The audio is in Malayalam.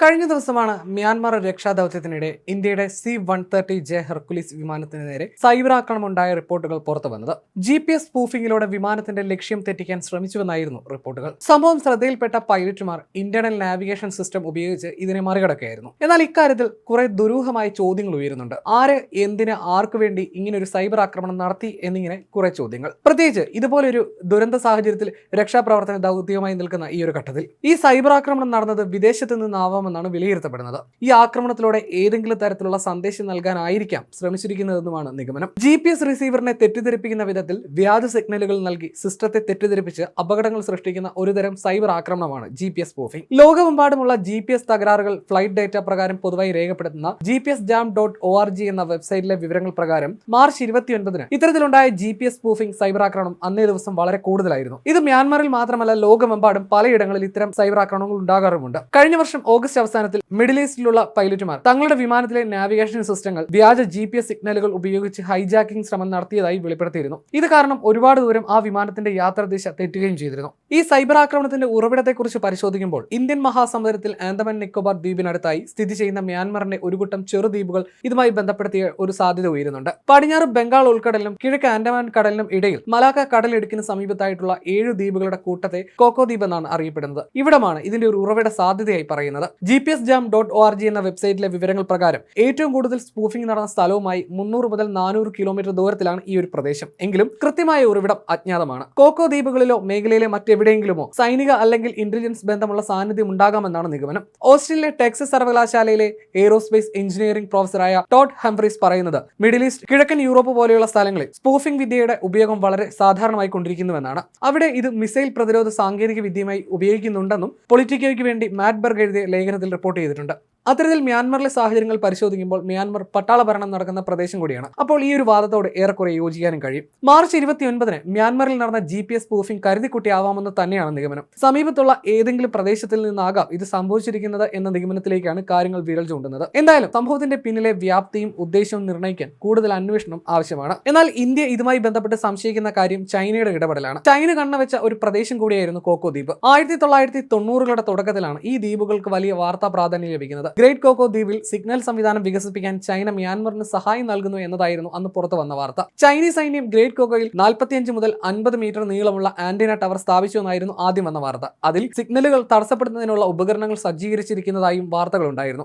കഴിഞ്ഞ ദിവസമാണ് മ്യാൻമാർ രക്ഷാദൌത്യത്തിനിടെ ഇന്ത്യയുടെ C-130J ഹെർക്കുലിസ് വിമാനത്തിന് നേരെ സൈബർ ആക്രമണം ഉണ്ടായ റിപ്പോർട്ടുകൾ പുറത്തുവന്നത്. GPS സ്പൂഫിംഗിലൂടെ വിമാനത്തിന്റെ ലക്ഷ്യം തെറ്റിക്കാൻ ശ്രമിച്ചുവെന്നായിരുന്നു റിപ്പോർട്ടുകൾ. സംഭവം ശ്രദ്ധയിൽപ്പെട്ട പൈലറ്റുമാർ ഇന്റേണൽ നാവിഗേഷൻ സിസ്റ്റം ഉപയോഗിച്ച് ഇതിനെ മറികടക്കുകയായിരുന്നു. എന്നാൽ ഇക്കാര്യത്തിൽ കുറെ ദുരൂഹമായ ചോദ്യങ്ങൾ ഉയരുന്നുണ്ട്. ആര്, എന്തിന്, ആർക്കു വേണ്ടി ഇങ്ങനെ ഒരു സൈബർ ആക്രമണം നടത്തി എന്നിങ്ങനെ കുറെ ചോദ്യങ്ങൾ. പ്രത്യേകിച്ച് ഇതുപോലൊരു ദുരന്ത സാഹചര്യത്തിൽ രക്ഷാപ്രവർത്തന ദൗത്യവുമായി നിൽക്കുന്ന ഈ ഒരു ഘട്ടത്തിൽ ഈ സൈബർ ആക്രമണം നടന്നത് വിദേശത്ത് നിന്നാവാം എന്നാണ് വിലയിരുത്തപ്പെടുന്നത്. ഈ ആക്രമണത്തിലൂടെ ഏതെങ്കിലും തരത്തിലുള്ള സന്ദേശം നൽകാനായിരിക്കാം ശ്രമിച്ചിരിക്കുന്നതെന്നുമാണ് നിഗമനം. GPS റിസീവറിനെ തെറ്റിദ്ധരിപ്പിക്കുന്ന വിധത്തിൽ വ്യാജ സിഗ്നലുകൾ നൽകി സിസ്റ്റത്തെ തെറ്റിദ്ധരിപ്പിച്ച് അപകടങ്ങൾ സൃഷ്ടിക്കുന്ന ഒരുതരം സൈബർ ആക്രമണമാണ് GPS സ്പൂഫിംഗ്. ലോകമെമ്പാടുമുള്ള GPS തകരാറുകൾ ഫ്ലൈറ്റ് ഡേറ്റ പ്രകാരം പൊതുവായി രേഖപ്പെടുത്തുന്ന gpsjam.org എന്ന വെബ്സൈറ്റിലെ വിവരങ്ങൾ പ്രകാരം മാർച്ച് 29-ന് ഇത്തരത്തിലുണ്ടായ GPS സ്പൂഫിംഗ് സൈബർ ആക്രമണം അന്നേ ദിവസം വളരെ കൂടുതലായിരുന്നു. ഇത് മ്യാൻമറിൽ മാത്രമല്ല, ലോകമെമ്പാടും പലയിടങ്ങളിൽ ഇത്തരം സൈബർ ആക്രമണങ്ങൾ ഉണ്ടാകാറുമുണ്ട്. കഴിഞ്ഞ വർഷം ഓഗസ്റ്റ് അവസാനത്തിൽ മിഡിൽ ഈസ്റ്റിലുള്ള പൈലറ്റുമാർ തങ്ങളുടെ വിമാനത്തിലെ നാവിഗേഷൻ സിസ്റ്റങ്ങൾ വ്യാജ GPS സിഗ്നലുകൾ ഉപയോഗിച്ച് ഹൈജാക്കിംഗ് ശ്രമം നടത്തിയതായി വെളിപ്പെടുത്തിയിരുന്നു. ഇത് കാരണം ഒരുപാട് ദൂരം ആ വിമാനത്തിന്റെ യാത്രാദിശ തെറ്റുകയും ചെയ്തിരുന്നു. ഈ സൈബർ ആക്രമണത്തിന്റെ ഉറവിടത്തെക്കുറിച്ച് പരിശോധിക്കുമ്പോൾ ഇന്ത്യൻ മഹാസമുദ്രത്തിൽ ആൻഡമാൻ നിക്കോബാർ ദ്വീപിനടുത്തായി സ്ഥിതി ചെയ്യുന്ന മ്യാൻമറിന്റെ ഒരു കൂട്ടം ചെറുദ്വീപുകൾ ഇതുമായി ബന്ധപ്പെടുത്തിയ ഒരു സാധ്യത ഉയരുന്നുണ്ട്. പടിഞ്ഞാറ് ബംഗാൾ ഉൾക്കടലിനും കിഴക്ക് ആൻഡമാൻ കടലിനും ഇടയിൽ മലാക്ക കടലിടുക്കിന് സമീപത്തായിട്ടുള്ള 7 ദ്വീപുകളുടെ കൂട്ടത്തെ കോക്കോ ദ്വീപ് എന്നാണ് അറിയപ്പെടുന്നത്. ഇവിടമാണ് ഇതിന്റെ ഒരു ഉറവിട സാധ്യതയായി പറയുന്നത്. gpsjam.org എന്ന വെബ്സൈറ്റിലെ വിവരങ്ങൾ പ്രകാരം ഏറ്റവും കൂടുതൽ സ്പൂഫിംഗ് നടന്ന സ്ഥലവുമായി 300 മുതൽ 400 കിലോമീറ്റർ ദൂരത്തിലാണ് ഈ ഒരു പ്രദേശം. എങ്കിലും കൃത്യമായ ഉറവിടം അജ്ഞാതമാണ്. കോക്കോ ദ്വീപുകളിലോ മേഖലയിലെ മറ്റെവിടെയെങ്കിലുമോ സൈനിക അല്ലെങ്കിൽ ഇന്റലിജൻസ് ബന്ധമുള്ള സാന്നിധ്യം ഉണ്ടാകാമെന്നാണ് നിഗമനം. ഓസ്റ്റിനിലെ ടെക്സസ് സർവകലാശാലയിലെ എയ്റോസ്പേസ് എഞ്ചിനീയറിംഗ് പ്രൊഫസറായ ടോഡ് ഹംഫ്രീസ് പറയുന്നത് കിഴക്കൻ യൂറോപ്പ് പോലെയുള്ള സ്ഥലങ്ങളിൽ സ്പൂഫിംഗ് വിദ്യയുടെ ഉപയോഗം വളരെ സാധാരണമായി കൊണ്ടിരിക്കുന്നുവെന്നാണ്. അവിടെ ഇത് മിസൈൽ പ്രതിരോധ സാങ്കേതിക വിദ്യയുമായി ഉപയോഗിക്കുന്നുണ്ടെന്നും പൊളിറ്റിക്കോയ്ക്ക് വേണ്ടി മാറ്റ്ബർഗ് എഴുതിയ ലേഖനത്തിൽ റിപ്പോർട്ട് ചെയ്തിട്ടുണ്ട്. അത്തരത്തിൽ മ്യാൻമറിലെ സാഹചര്യങ്ങൾ പരിശോധിക്കുമ്പോൾ മ്യാൻമർ പട്ടാള ഭരണം നടക്കുന്ന പ്രദേശം കൂടിയാണ്. അപ്പോൾ ഈ ഒരു വാദത്തോട് ഏറെക്കുറെ യോജിക്കാനും കഴിയും. മാർച്ച് 29-ന് മ്യാൻമറിൽ നടന്ന GPS സ്പൂഫിംഗ് കരുതിക്കുട്ടിയാവാമെന്ന് തന്നെയാണ് നിഗമനം. സമീപത്തുള്ള ഏതെങ്കിലും പ്രദേശത്തിൽ നിന്നാകാം ഇത് സംഭവിച്ചിരിക്കുന്നത് എന്ന നിഗമനത്തിലേക്കാണ് കാര്യങ്ങൾ വിരൽ ചൂണ്ടുന്നത്. എന്തായാലും സംഭവത്തിന്റെ പിന്നിലെ വ്യാപ്തിയും ഉദ്ദേശവും നിർണ്ണയിക്കാൻ കൂടുതൽ അന്വേഷണം ആവശ്യമാണ്. എന്നാൽ ഇന്ത്യ ഇതുമായി ബന്ധപ്പെട്ട് സംശയിക്കുന്ന കാര്യം ചൈനയുടെ ഇടപെടലാണ്. ചൈന കണ്ണുവെച്ച ഒരു പ്രദേശം കൂടിയായിരുന്നു കോക്കോ ദ്വീപ്. 1990-കളുടെ തുടക്കത്തിലാണ് ഈ ദ്വീപുകൾക്ക് വലിയ വാർത്താ പ്രാധാന്യം ലഭിക്കുന്നത്. ഗ്രേറ്റ് കോക്കോ ദ്വീപിൽ സിഗ്നൽ സംവിധാനം വികസിപ്പിക്കാൻ ചൈന മ്യാൻമറിന് സഹായം നൽകുന്നു എന്നതായിരുന്നു അന്ന് പുറത്തു വന്ന വാർത്ത. ചൈനീസ് സൈന്യം ഗ്രേറ്റ് കോക്കോയിൽ 45 മുതൽ 50 മീറ്റർ നീളമുള്ള ആന്റിന ടവർ സ്ഥാപിച്ചു എന്നായിരുന്നു ആദ്യം വന്ന വാർത്ത. അതിൽ സിഗ്നലുകൾ തടസ്സപ്പെടുന്നതിനുള്ള ഉപകരണങ്ങൾ സജ്ജീകരിച്ചിരിക്കുന്നതായും വാർത്തകളുണ്ടായിരുന്നു.